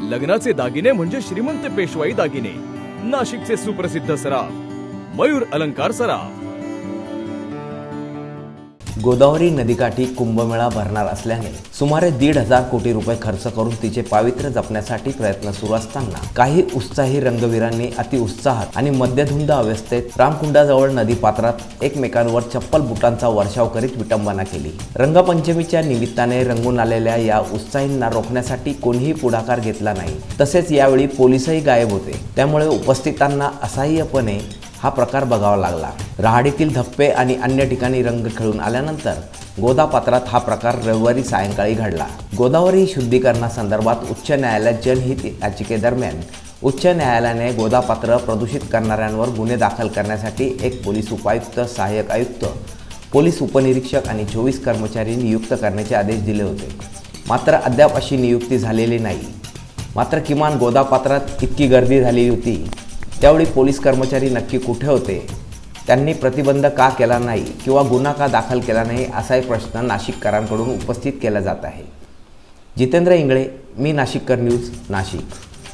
लग्नाचे दागिने म्हणजे श्रीमंत पेशवाई दागिने, नाशिकचे सुप्रसिद्ध सराफ मयूर अलंकार सराफ। गोदावरी नदीकाठी कुंभमेळा भरणार असल्याने सुमारे 1,500 कोटी रुपये खर्च करून तिचे पावित्र्य जपण्यासाठी प्रयत्न सुरू असताना काही उत्साही रंगवीरांनी अतिउत्साहात आणि मद्यधुंद अवस्थेत रामकुंडाजवळ नदीपात्रात एकमेकांवर चप्पल बुटांचा वर्षाव करीत विटंबना केली। रंगपंचमीच्या निमित्ताने रंगून आलेल्या या उत्साहींना रोखण्यासाठी कोणीही पुढाकार घेतला नाही। तसेच यावेळी पोलीसही गायब होते, त्यामुळे उपस्थितांना असहाय्यपणे हा प्रकार बघावा लागला। रहाडीतील धप्पे आणि अन्य ठिकाणी रंग खेळून आल्यानंतर गोदापात्रात हा प्रकार रविवारी सायंकाळी घडला। गोदावरी शुद्धीकरणासंदर्भात उच्च न्यायालयात जनहित याचिकेदरम्यान उच्च न्यायालयाने गोदापात्र प्रदूषित करणाऱ्यांवर गुन्हे दाखल करण्यासाठी एक पोलीस उपायुक्त, सहाय्यक आयुक्त, पोलीस उपनिरीक्षक आणि 24 कर्मचारी नियुक्त करण्याचे आदेश दिले होते। मात्र अद्याप अशी नियुक्ती झालेली नाही। मात्र किमान गोदापात्रात इतकी गर्दी झाली होती, त्यावेळी पोलीस कर्मचारी नक्की कुठे होते, त्यांनी प्रतिबंध का केला नाही किंवा गुन्हा का दाखल केला नाही, असाही प्रश्न नाशिककरांकडून उपस्थित केला जात आहे। जितेंद्र इंगळे, मी नाशिककर न्यूज, नाशिक।